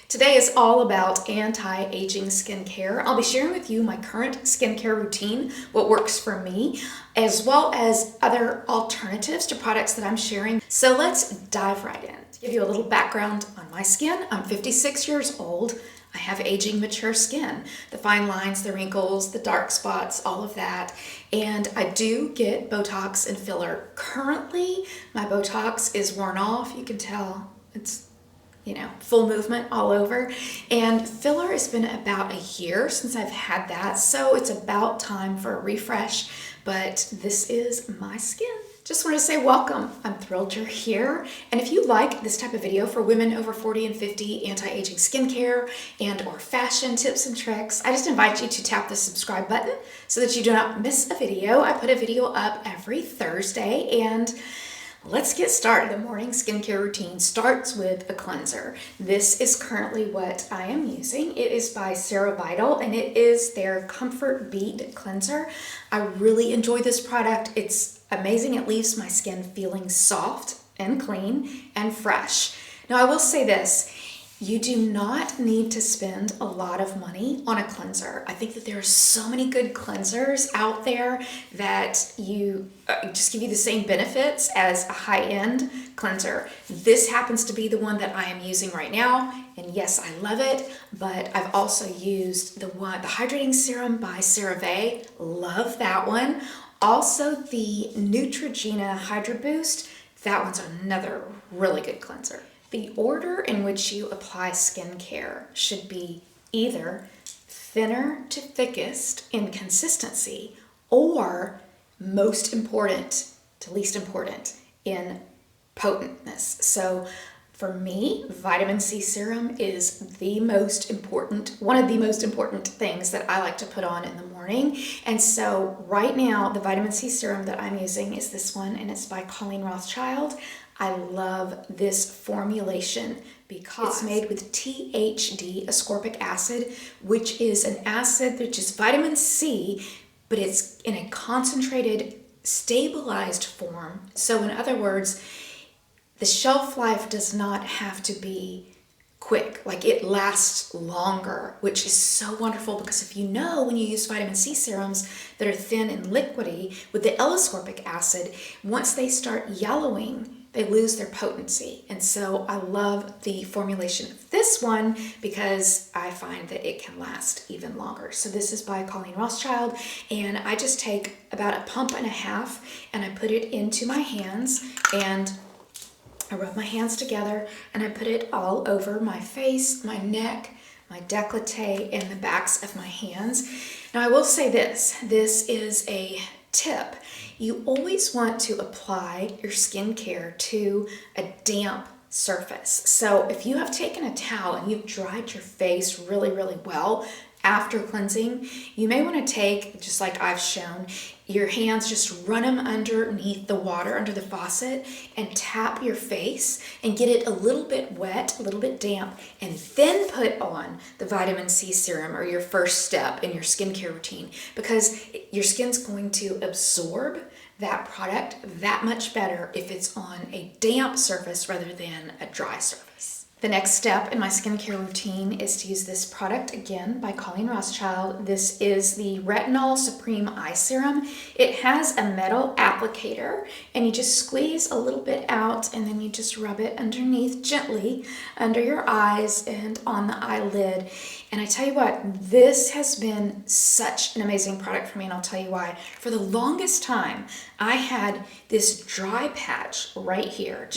Today is all about anti-aging skincare. I'll be sharing with you my current skincare routine, what works for me, as well as other alternatives to products that I'm sharing. So let's dive right in. To give you a little background on my skin, I'm 56 years old. I have aging, mature skin. The fine lines, the wrinkles, the dark spots, all of that. And I do get Botox and filler. Currently, my Botox is worn off. You can tell it's full movement all over. And filler has been about a year since I've had that, so it's about time for a refresh, but this is my skin. Just want to say welcome. I'm thrilled you're here. And if you like this type of video for women over 40 and 50, anti-aging skincare and or fashion tips and tricks, I just invite you to tap the subscribe button so that you do not miss a video. I put a video up every Thursday, and let's get started. The morning skincare routine starts with a cleanser. This is currently what I am using. It is by Averitt, and it is their Comfort Beat cleanser. I really enjoy this product. It's amazing. It leaves my skin feeling soft and clean and fresh. Now, I will say this. You do not need to spend a lot of money on a cleanser. I think that there are so many good cleansers out there that you just give you the same benefits as a high-end cleanser. This happens to be the one that I am using right now, and yes, I love it, but I've also used the Hydrating Serum by CeraVe. Love that one. Also, the Neutrogena Hydra Boost. That one's another really good cleanser. The order in which you apply skincare should be either thinner to thickest in consistency or most important to least important in potentness. So for me, vitamin C serum is the most important, one of the most important things that I like to put on in the morning. And so right now, the vitamin C serum that I'm using is this one, and it's by Colleen Rothschild. I love this formulation because it's made with THD, ascorbic acid, which is an acid which is vitamin C, but it's in a concentrated, stabilized form. So in other words, the shelf life does not have to be quick, like it lasts longer, which is so wonderful because if you know when you use vitamin C serums that are thin and liquidy with the L-ascorbic acid, once they start yellowing, they lose their potency. And so I love the formulation of this one because I find that it can last even longer. So this is by Colleen Rothschild, and I just take about a pump and a half and I put it into my hands, and I rub my hands together and I put it all over my face, my neck, my décolleté, and the backs of my hands. Now I will say this is a tip. You always want to apply your skincare to a damp surface. So if you have taken a towel and you've dried your face really, really well after cleansing, you may want to take, just like I've shown, your hands, just run them underneath the water, under the faucet, and tap your face and get it a little bit wet, a little bit damp, and then put on the vitamin C serum, or your first step in your skincare routine, because your skin's going to absorb that product that much better if it's on a damp surface rather than a dry surface. The next step in my skincare routine is to use this product, again, by Colleen Rothschild. This is the Retinol Supreme Eye Serum. It has a metal applicator, and you just squeeze a little bit out, and then you just rub it underneath gently under your eyes and on the eyelid. And I tell you what, this has been such an amazing product for me, and I'll tell you why. For the longest time, I had this dry patch right here.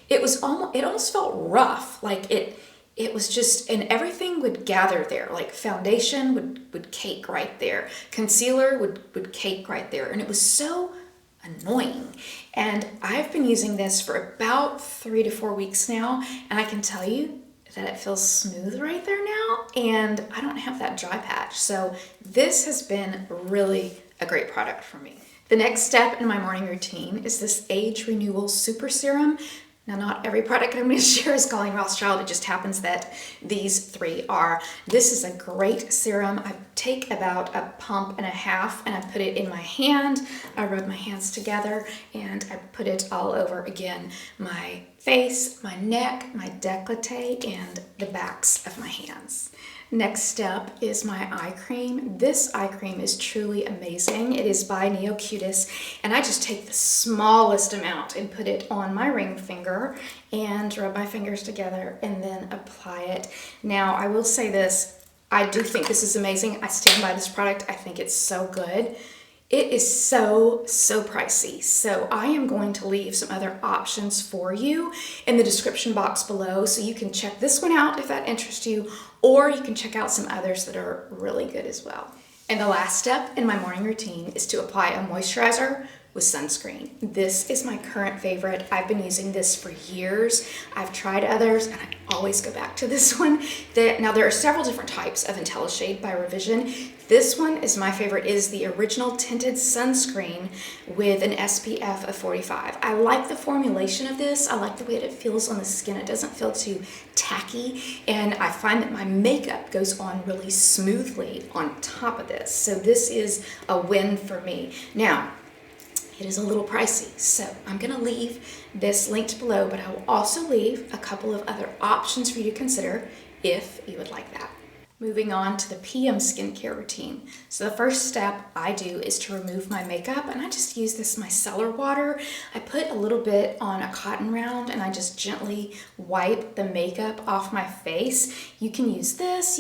It almost felt rough, like it was just, and everything would gather there, like foundation would cake right there, concealer would cake right there, and it was so annoying. And I've been using this for about 3 to 4 weeks now, and I can tell you that it feels smooth right there now, and I don't have that dry patch. So this has been really a great product for me. The next step in my morning routine is this Age Renewal Super Serum. Now, not every product I'm going to share is Colleen Rothschild. It just happens that these three are. This is a great serum. I take about a pump and a half and I put it in my hand. I rub my hands together and I put it all over, again, my face, my neck, my décolleté, and the backs of my hands. Next step is my eye cream. This eye cream is truly amazing. It is by NeoCutis, and I just take the smallest amount and put it on my ring finger and rub my fingers together and then apply it. Now, I will say this, I do think this is amazing. I stand by this product. I think it's so good. It is so pricey. So I am going to leave some other options for you in the description box below so you can check this one out if that interests you, or you can check out some others that are really good as well. And the last step in my morning routine is to apply a moisturizer with sunscreen. This is my current favorite. I've been using this for years. I've tried others and I always go back to this one. Now there are several different types of IntelliShade by Revision. This one is my favorite. It is the original tinted sunscreen with an SPF of 45. I like the formulation of this. I like the way that it feels on the skin. It doesn't feel too tacky, and I find that my makeup goes on really smoothly on top of this. So this is a win for me. Now, it is a little pricey, so I'm gonna leave this linked below, but I will also leave a couple of other options for you to consider if you would like that. Moving on to the PM skincare routine. So the first step I do is to remove my makeup, and I just use this micellar water. I put a little bit on a cotton round and I just gently wipe the makeup off my face. You can use this,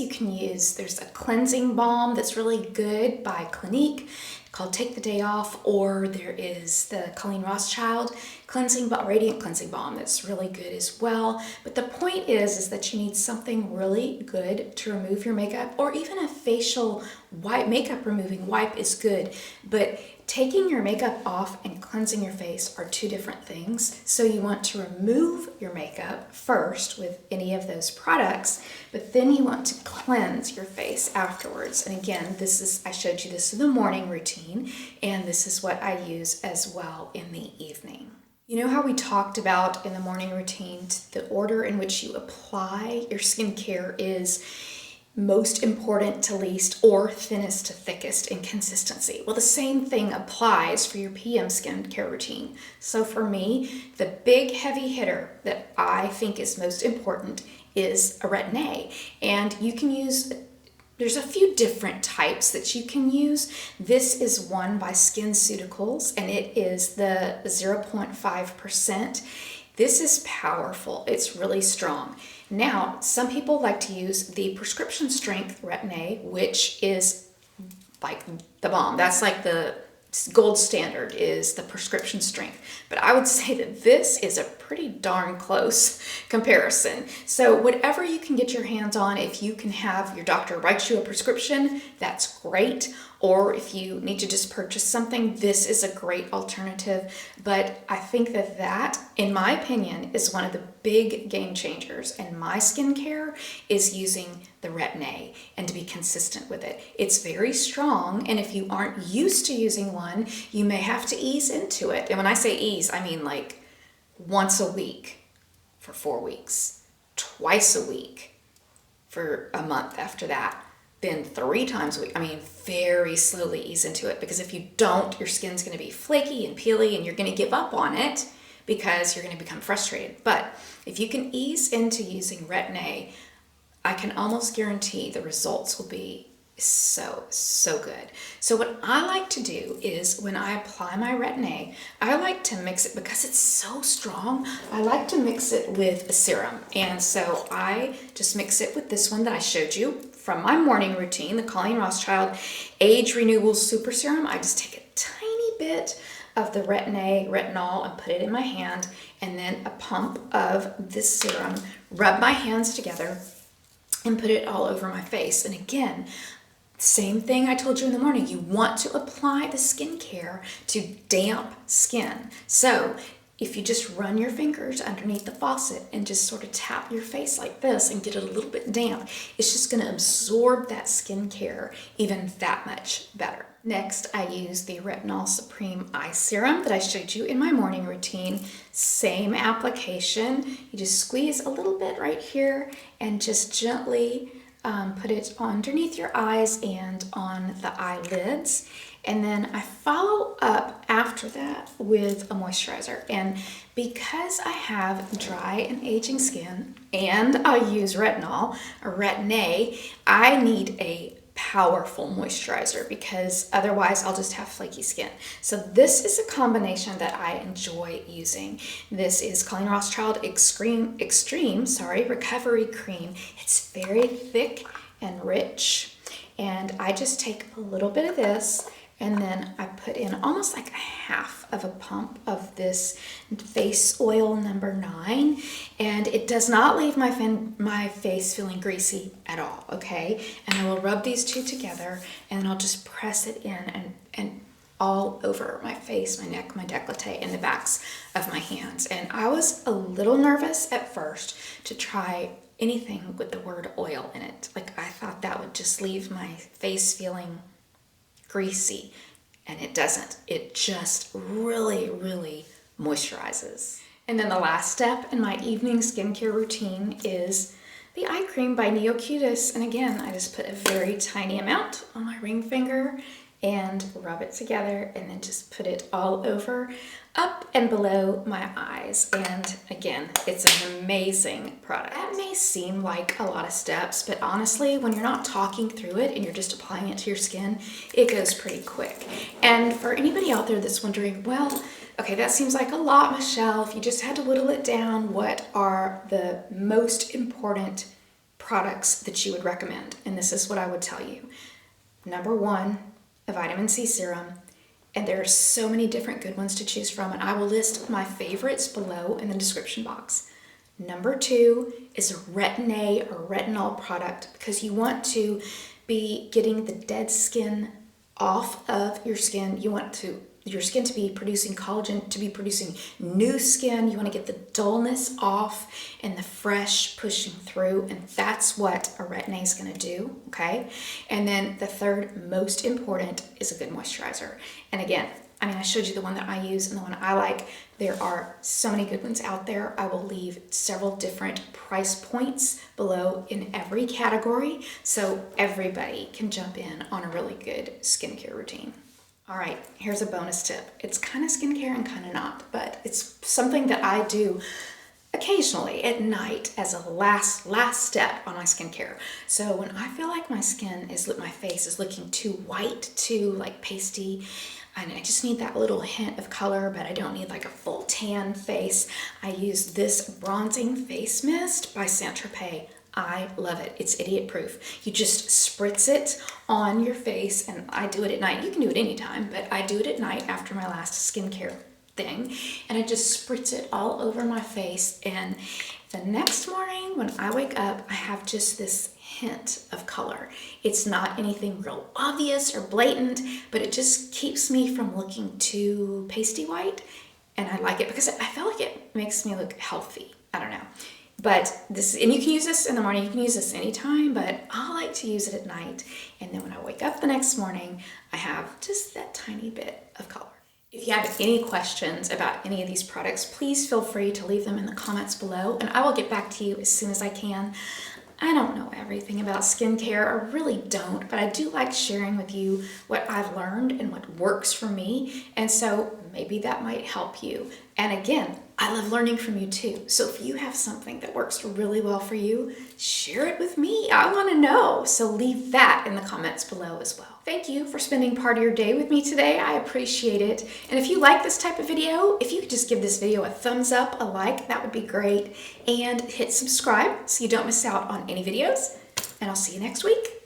there's a cleansing balm that's really good by Clinique called Take the Day Off, or there is the Colleen Rothschild Radiant Cleansing Balm that's really good as well. But the point is that you need something really good to remove your makeup, or even a facial makeup removing wipe is good. But taking your makeup off and cleansing your face are two different things. So you want to remove your makeup first with any of those products, but then you want to cleanse your face afterwards. And again, I showed you this in the morning routine, and this is what I use as well in the evening. You know how we talked about in the morning routine, the order in which you apply your skincare is most important to least, or thinnest to thickest in consistency. Well, the same thing applies for your PM skincare routine. So for me, the big heavy hitter that I think is most important is a Retin-A. And you can use, there's a few different types that you can use. This is one by SkinCeuticals, and it is the 0.5%. This is powerful. It's really strong. Now, some people like to use the prescription strength Retin-A, which is like the bomb. That's like the gold standard, is the prescription strength. But I would say that this is a pretty darn close comparison. So whatever you can get your hands on, if you can have your doctor write you a prescription, that's great. Or if you need to just purchase something, this is a great alternative. But I think that, in my opinion, is one of the big game changers in my skincare, is using the Retin-A and to be consistent with it. It's very strong, and if you aren't used to using one, you may have to ease into it. And when I say ease, I mean like once a week for 4 weeks, twice a week for a month after that, then 3 times a week. I mean, very slowly ease into it, because if you don't, your skin's going to be flaky and peely and you're going to give up on it because you're going to become frustrated. But if you can ease into using Retin-A, I can almost guarantee the results will be so good. So what I like to do is, when I apply my Retin-A, I like to mix it, because it's so strong, I like to mix it with a serum. And so I just mix it with this one that I showed you from my morning routine, the Colleen Rothschild Age Renewal Super Serum. I just take a tiny bit of the retinol, and put it in my hand, and then a pump of this serum, rub my hands together, and put it all over my face. And again, same thing I told you in the morning. You want to apply the skincare to damp skin. So if you just run your fingers underneath the faucet and just sort of tap your face like this and get it a little bit damp, it's just going to absorb that skincare even that much better. Next, I use the Retinol Supreme Eye Serum that I showed you in my morning routine. Same application. You just squeeze a little bit right here and just gently put it underneath your eyes and on the eyelids. And then I follow up after that with a moisturizer. And because I have dry and aging skin and I use retinol or Retin-A, I need a powerful moisturizer because otherwise I'll just have flaky skin. So this is a combination that I enjoy using. This is Colleen Rothschild Extreme Recovery Cream. It's very thick and rich, and I just take a little bit of this and then I put in almost like a half of a pump of this face oil number 9, and it does not leave my face feeling greasy at all, okay? And I will rub these two together and then I'll just press it in and all over my face, my neck, my décolleté, and the backs of my hands. And I was a little nervous at first to try anything with the word oil in it. Like, I thought that would just leave my face feeling greasy, and it doesn't. It just really, really moisturizes. And then the last step in my evening skincare routine is the eye cream by Neocutis. And again, I just put a very tiny amount on my ring finger and rub it together and then just put it all over, up and below my eyes. And again, it's an amazing product. That may seem like a lot of steps, but honestly, when you're not talking through it and you're just applying it to your skin, it goes pretty quick. And for anybody out there that's wondering, well, okay, that seems like a lot, Michelle. If you just had to whittle it down, what are the most important products that you would recommend? And this is what I would tell you. Number 1, a vitamin C serum. And there are so many different good ones to choose from, and I will list my favorites below in the description box. Number 2 is a Retin-A or retinol product, because you want to be getting the dead skin off of your skin. You want your skin to be producing collagen, to be producing new skin. You want to get the dullness off and the fresh pushing through, and that's what a Retin-A is going to do, okay? And then the third most important is a good moisturizer. And again, I mean, I showed you the one that I use and the one I like. There are so many good ones out there. I will leave several different price points below in every category, so everybody can jump in on a really good skincare routine. All right, here's a bonus tip. It's kind of skincare and kind of not, but it's something that I do occasionally at night as a last step on my skincare. So when I feel like my face is looking too white, too like pasty, and I just need that little hint of color, but I don't need like a full tan face, I use this bronzing face mist by Saint-Tropez. I love it. It's idiot proof. You just spritz it on your face, and I do it at night. You can do it anytime, but I do it at night after my last skincare thing, and I just spritz it all over my face, and the next morning when I wake up, I have just this hint of color. It's not anything real obvious or blatant, but it just keeps me from looking too pasty white, and I like it because I feel like it makes me look healthy. I don't know. But and you can use this in the morning, you can use this anytime, but I like to use it at night. And then when I wake up the next morning, I have just that tiny bit of color. If you have any questions about any of these products, please feel free to leave them in the comments below, and I will get back to you as soon as I can. I don't know everything about skincare, I really don't, but I do like sharing with you what I've learned and what works for me, and so maybe that might help you. And again, I love learning from you too. So if you have something that works really well for you, share it with me. I want to know. So leave that in the comments below as well. Thank you for spending part of your day with me today. I appreciate it. And if you like this type of video, if you could just give this video a thumbs up, a like, that would be great. And hit subscribe so you don't miss out on any videos. And I'll see you next week.